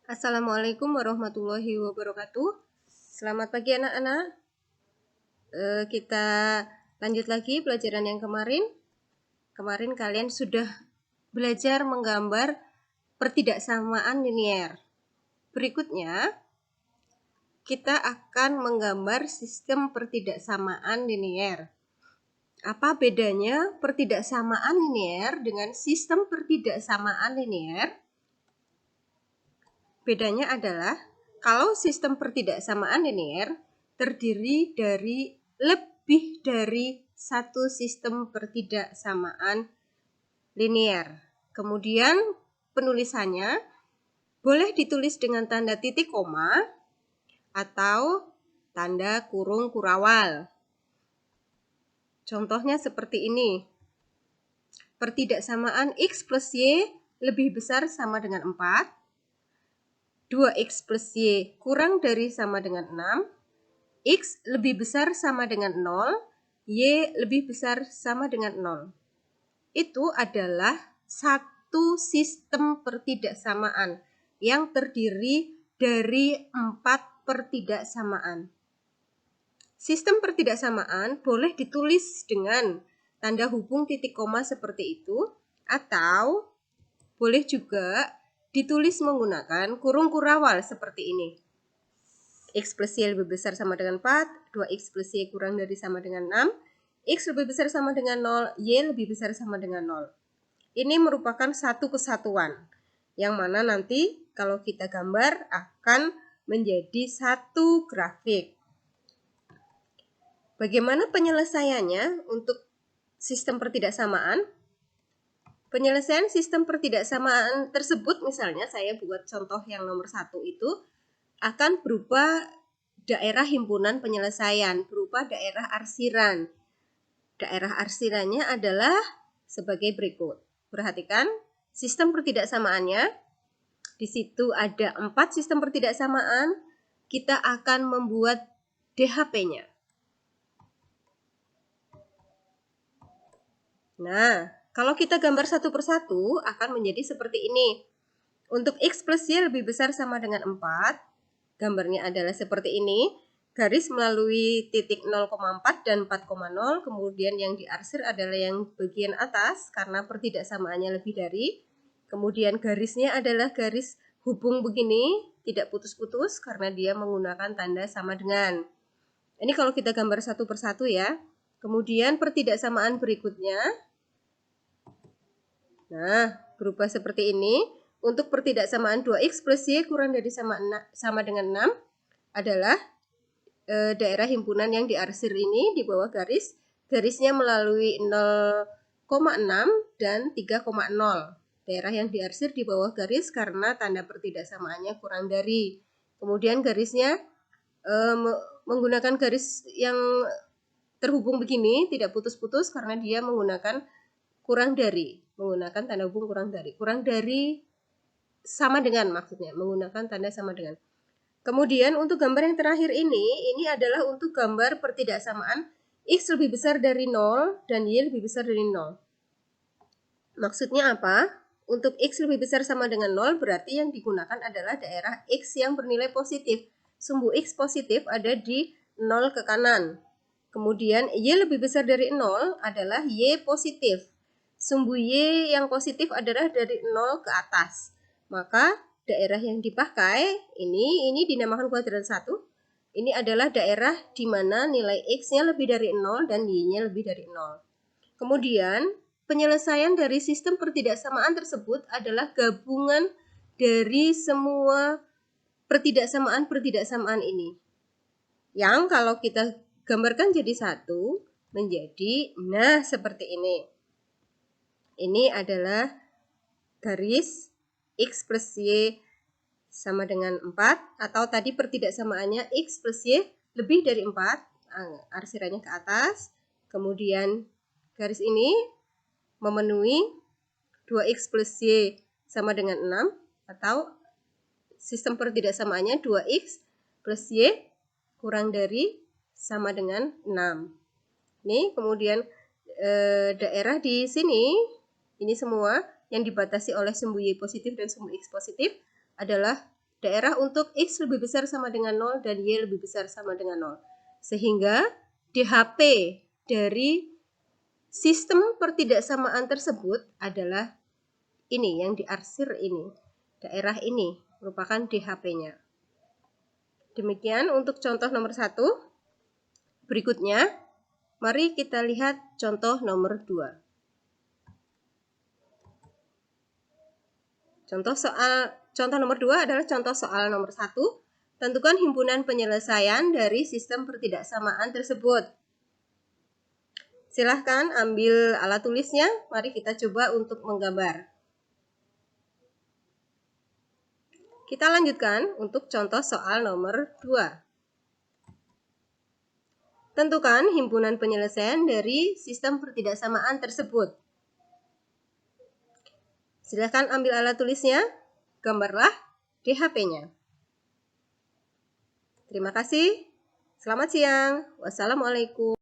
Assalamualaikum warahmatullahi wabarakatuh. Selamat pagi anak-anak. Kita lanjut lagi pelajaran yang kemarin. Kemarin kalian sudah belajar menggambar pertidaksamaan linier. Berikutnya kita akan menggambar sistem pertidaksamaan linier. Apa bedanya pertidaksamaan linier dengan sistem pertidaksamaan linier? Bedanya adalah kalau sistem pertidaksamaan linier terdiri dari lebih dari satu sistem pertidaksamaan linier. Kemudian penulisannya boleh ditulis dengan tanda titik koma atau tanda kurung kurawal. Contohnya seperti ini. Pertidaksamaan X plus Y lebih besar sama dengan 4. 2x plus Y kurang dari sama dengan 6. X lebih besar sama dengan 0. Y lebih besar sama dengan 0. Itu adalah satu sistem pertidaksamaan yang terdiri dari 4 pertidaksamaan. Sistem pertidaksamaan boleh ditulis dengan tanda hubung titik koma seperti itu, atau boleh juga ditulis menggunakan kurung kurawal seperti ini. X plus Y lebih besar sama dengan 4, 2x plus Y kurang dari sama dengan 6, X lebih besar sama dengan 0, Y lebih besar sama dengan 0. Ini merupakan satu kesatuan, yang mana nanti kalau kita gambar akan menjadi satu grafik. Bagaimana penyelesaiannya untuk sistem pertidaksamaan? Penyelesaian sistem pertidaksamaan tersebut, misalnya saya buat contoh yang nomor 1 itu, akan berupa daerah himpunan penyelesaian, berupa daerah arsiran. Daerah arsirannya adalah sebagai berikut. Perhatikan sistem pertidaksamaannya. Di situ ada 4 sistem pertidaksamaan. Kita akan membuat DHP-nya. Nah, kalau kita gambar satu persatu akan menjadi seperti ini. Untuk X plus Y lebih besar sama dengan 4. Gambarnya adalah seperti ini. Garis melalui titik 0,4 dan 4,0. Kemudian yang diarsir adalah yang bagian atas karena pertidaksamaannya lebih dari. Kemudian garisnya adalah garis hubung begini, tidak putus-putus karena dia menggunakan tanda sama dengan. Ini kalau kita gambar satu persatu ya. Kemudian pertidaksamaan berikutnya. Nah, berubah seperti ini. Untuk pertidaksamaan 2x plus Y kurang dari sama dengan 6 adalah daerah himpunan yang diarsir ini di bawah garis. Garisnya melalui 0,6 dan 3,0. Daerah yang diarsir di bawah garis karena tanda pertidaksamaannya kurang dari. Kemudian garisnya menggunakan garis yang terhubung begini, tidak putus-putus karena dia menggunakan kurang dari, menggunakan tanda hubung kurang dari sama dengan, maksudnya menggunakan tanda sama dengan. Kemudian untuk gambar yang terakhir ini adalah untuk gambar pertidaksamaan X lebih besar dari 0 dan Y lebih besar dari 0. Maksudnya apa? Untuk X lebih besar sama dengan 0 berarti yang digunakan adalah daerah X yang bernilai positif. Sumbu X positif ada di 0 ke kanan. Kemudian Y lebih besar dari 0 adalah Y positif. Sumbu Y yang positif adalah dari 0 ke atas. Maka daerah yang dipakai ini dinamakan kuadran 1. Ini adalah daerah di mana nilai X-nya lebih dari 0 dan Y-nya lebih dari 0. Kemudian penyelesaian dari sistem pertidaksamaan tersebut adalah gabungan dari semua pertidaksamaan ini. Yang kalau kita gambarkan jadi satu, menjadi, nah seperti ini. Ini adalah garis X plus Y sama dengan 4, atau tadi pertidaksamaannya X plus Y lebih dari 4, arsirannya ke atas. Kemudian garis ini memenuhi 2X plus Y sama dengan 6, atau sistem pertidaksamaannya 2X plus Y kurang dari sama dengan 6. Nih, kemudian daerah di sini, ini semua yang dibatasi oleh sumbu Y positif dan sumbu X positif adalah daerah untuk X lebih besar sama dengan 0 dan Y lebih besar sama dengan 0. Sehingga DHP dari sistem pertidaksamaan tersebut adalah ini yang diarsir ini. Daerah ini merupakan DHP-nya. Demikian untuk contoh nomor 1. Berikutnya, mari kita lihat contoh nomor 2. Contoh nomor 2 adalah contoh soal nomor 1. Tentukan himpunan penyelesaian dari sistem pertidaksamaan tersebut. Silahkan ambil alat tulisnya. Mari kita coba untuk menggambar. Kita lanjutkan untuk contoh soal nomor 2. Tentukan himpunan penyelesaian dari sistem pertidaksamaan tersebut. Silahkan ambil alat tulisnya, gambarlah DHP-nya. Terima kasih. Selamat siang. Wassalamualaikum.